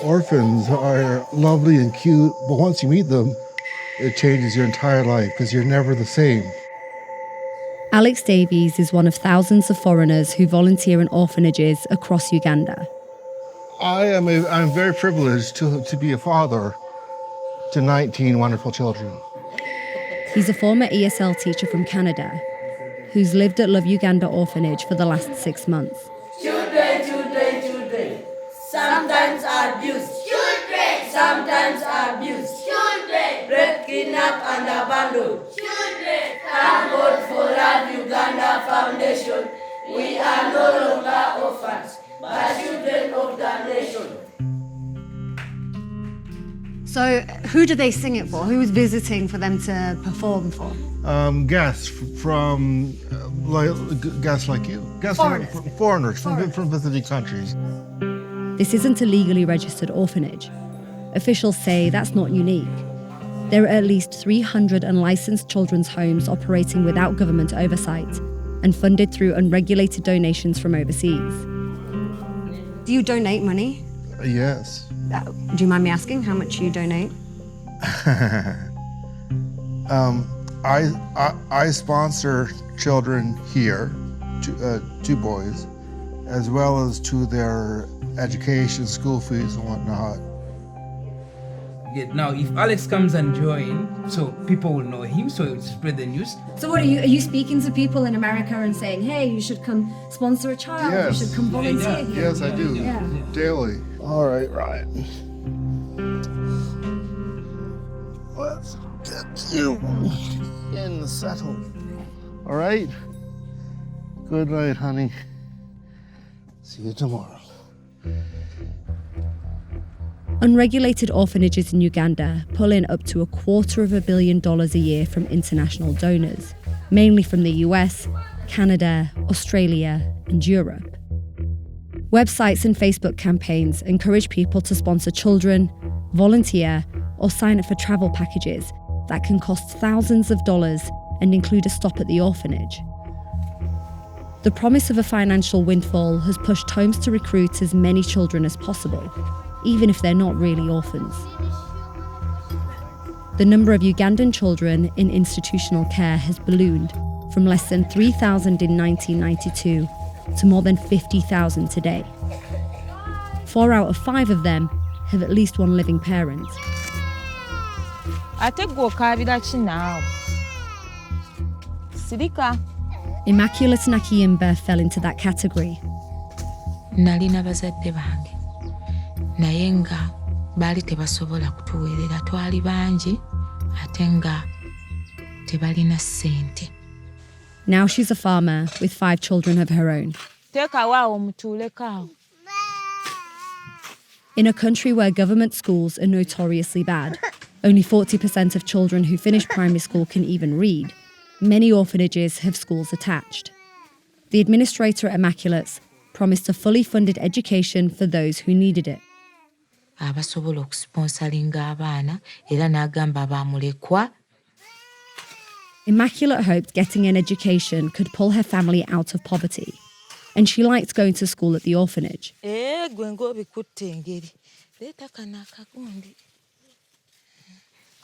orphans are lovely and cute, but once you meet them, it changes your entire life because you're never the same. Alex Davies is one of thousands of foreigners who volunteer in orphanages across Uganda. I'm very privileged to be a father to 19 wonderful children. He's a former ESL teacher from Canada who's lived at Love Uganda Orphanage for the last 6 months. Children. Sometimes abused. Children. Sometimes abused. Children. Raped, kidnapped, and abandoned. Children. Thank God for Love Uganda Foundation. We are no longer orphans, but children of the nation. So who do they sing it for? Who is visiting for them to perform for? Guests from guests like you. Guests foreigners from visiting countries. This isn't a legally registered orphanage. Officials say that's not unique. There are at least 300 unlicensed children's homes operating without government oversight and funded through unregulated donations from overseas. Do you donate money? Yes. Do you mind me asking how much you donate? I sponsor children here, two boys, as well as to their education, school fees and whatnot. Now, if Alex comes and joins, so people will know him, so it will spread the news. So what, are you speaking to people in America and saying, hey, you should come sponsor a child, Yes. you should come volunteer here? Yes, I do. Yeah. Daily. All right, Ryan. Let's get you in the settle. All right? Good night, honey. See you tomorrow. Unregulated orphanages in Uganda pull in up to $250 million a year from international donors, mainly from the US, Canada, Australia, and Europe. Websites and Facebook campaigns encourage people to sponsor children, volunteer, or sign up for travel packages that can cost thousands of dollars and include a stop at the orphanage. The promise of a financial windfall has pushed homes to recruit as many children as possible, even if they're not really orphans. The number of Ugandan children in institutional care has ballooned from less than 3,000 in 1992 to more than 50,000 today. 4 out of 5 of them have at least one living parent. Immaculate Nakiyimba fell into that category. Nalina bazadde bange naye nga baali tebasobola kutuweerera, twali bangi ate nga tebalina ssente. Now she's a farmer with 5 children of her own. In a country where government schools are notoriously bad, only 40% of children who finish primary school can even read, many orphanages have schools attached. The administrator at Immaculate's promised a fully funded education for those who needed it. Abasobola okusponsalinga abaana era n'agamba abamulekwa. Immaculate hoped getting an education could pull her family out of poverty, and she liked going to school at the orphanage.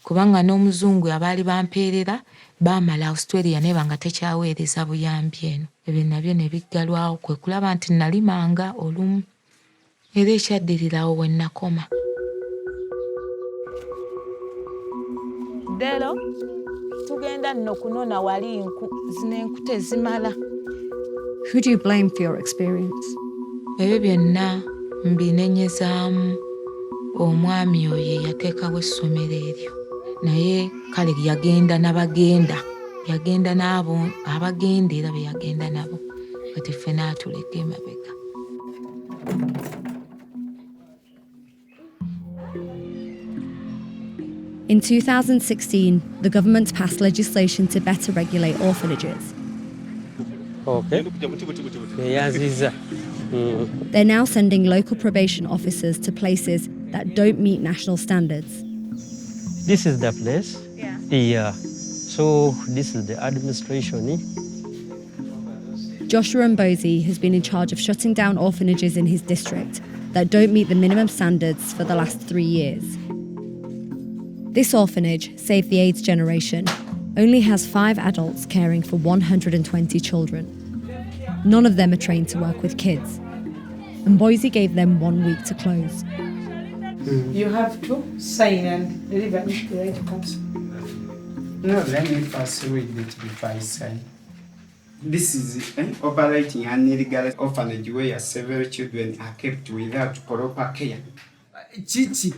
Kubanga n'omuzungu abaali bampeerera baamala Australia neba nga tekyaweereza buyambi eno. Ebyo nabyo ne biggalwawo, kwe kulaba nti nalimanga olumu era ekyaddirirawo we nakoma. Dero tugenda nno kunona wali enku zino enku tezimala. Who do you blame for your experience? Ebyo byonna mbinenyezaamu omwami oyo yateekawo essomero eryo. Naye kale yagenda n'abagenda, yagenda n'abo abagenda era be yagenda nabo, kati ffe n'atuleka emabega. In 2016, the government passed legislation to better regulate orphanages. Okay. They're now sending local probation officers to places that don't meet national standards. This is the place. Yeah. So this is the administration. Joshua Mbozi has been in charge of shutting down orphanages in his district, that don't meet the minimum standards for the last 3 years. This orphanage, Save the AIDS Generation, only has 5 adults caring for 120 children. None of them are trained to work with kids, and Boise gave them 1 week to close. You have to sign and deliver it to the right person. No, let me first read it before I sign. This is operating an illegal orphanage where several children are kept without proper care. Chichi,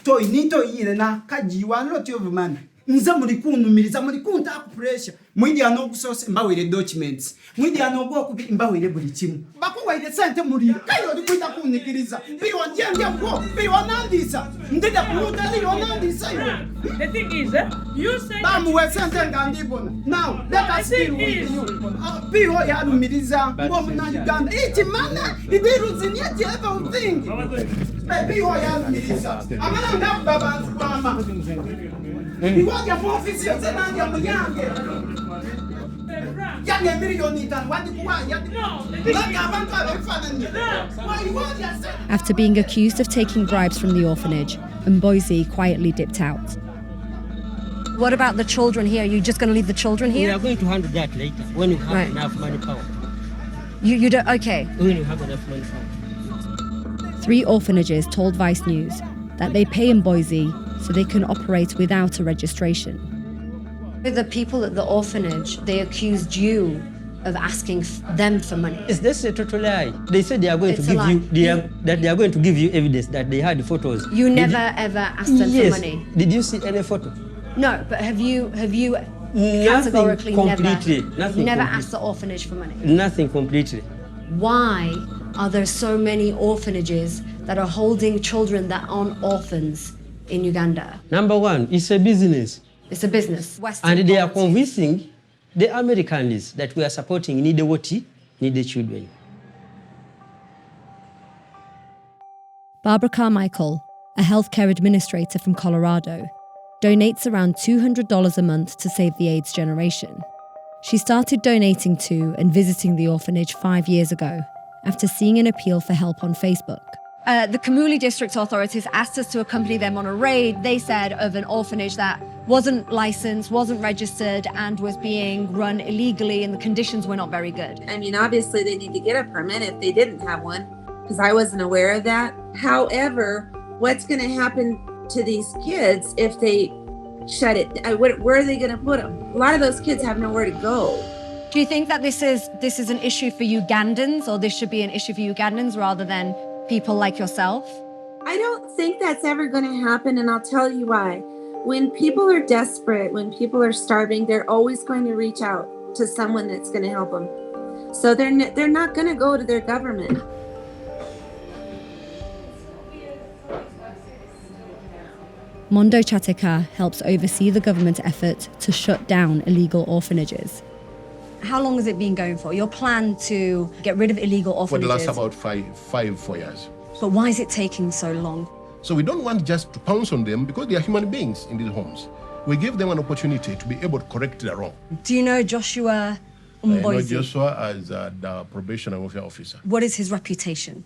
toy nito yile na kaji wanloti of man. Nza mulikundu miliza mulikunta pressure. Mwindi anokusose mbawire documents. Mwindi anogo kubi mbawire buli kimu. Bakuwa ile sente muri. Kayo likwita kunikiriza. Biwa njenge ko, biwa nandisa. Ndida kuluta liwa nandisa. The thing is, you say Bamu we sente ngandibona. Now, let us deal with you. Biwa ya lumiriza. Mwa na Uganda. Iti mana, ibiru zinyeti everything. Biwa ya lumiriza. Amana ngamba bantu mama. Iwaja mu ofisi yote nanja muyange. Yange milioni tano wandi kuwanya. After being accused of taking bribes from the orphanage, Boise quietly dipped out. What about the children here? Are you just going to leave the children here? We are going to handle that later when you have enough money power. You don't, okay. When you have enough money power. 3 orphanages told Vice News that they pay in Boise so they can operate without a registration. The people at the orphanage, they accused you of asking them for money. Yes, that's a total lie. They said they are going to give you that they are going to give you evidence that they had the photos. You never ever asked them for money. Did you see any photo? No, but have you Nothing categorically completely. never asked the orphanage for money? Nothing completely. Why are there so many orphanages that are holding children that aren't orphans in Uganda? Number one, it's a business. It's a business. And they are convincing the Americans that we are supporting need the children. Barbara Carmichael, a healthcare administrator from Colorado, donates around $200 a month to Save the AIDS Generation. She started donating to and visiting the orphanage 5 years ago after seeing an appeal for help on Facebook. The Kamuli district authorities asked us to accompany them on a raid, they said, of an orphanage that wasn't licensed, wasn't registered, and was being run illegally, and the conditions were not very good. I mean, obviously they need to get a permit if they didn't have one, because I wasn't aware of that. However, what's going to happen to these kids if they shut it? Where are they going to put them? A lot of those kids have nowhere to go. Do you think that this is an issue for Ugandans, or this should be an issue for Ugandans rather than people like yourself? I don't think that's ever going to happen, and I'll tell you why. When people are desperate, when people are starving, they're always going to reach out to someone that's going to help them. So they're not going to go to their government. Mondo Chateka helps oversee the government effort to shut down illegal orphanages. How long has it been going for? Your plan to get rid of illegal orphanages? For the last about 4 years. But why is it taking so long? So we don't want just to pounce on them because they are human beings in these homes. We give them an opportunity to be able to correct their wrong. Do you know Joshua I know Mboisi? Joshua as the probation and welfare officer. What is his reputation?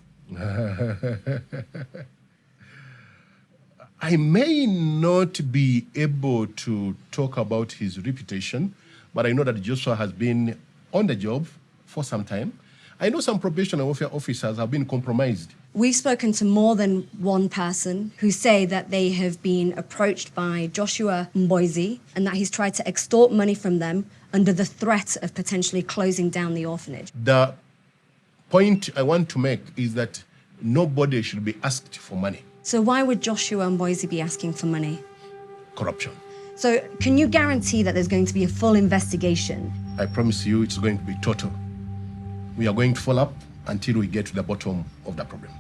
I may not be able to talk about his reputation, but I know that Joshua has been on the job for some time. I know some probation and welfare officers have been compromised. We've spoken to more than one person who say that they have been approached by Joshua Mboisi and that he's tried to extort money from them under the threat of potentially closing down the orphanage. The point I want to make is that nobody should be asked for money. So why would Joshua Mboisi be asking for money? Corruption. So can you guarantee that there's going to be a full investigation? I promise you it's going to be total. We are going to follow up until we get to the bottom of the problem.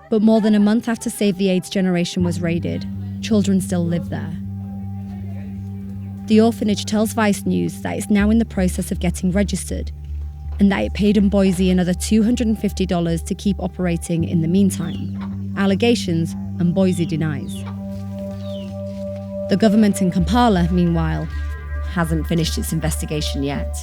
But more than a month after Save the AIDS Generation was raided, children still live there. The orphanage tells Vice News that it's now in the process of getting registered and that it paid Mboisi another $250 to keep operating in the meantime. Allegations Mboisi denies. The government in Kampala, meanwhile, hasn't finished its investigation yet.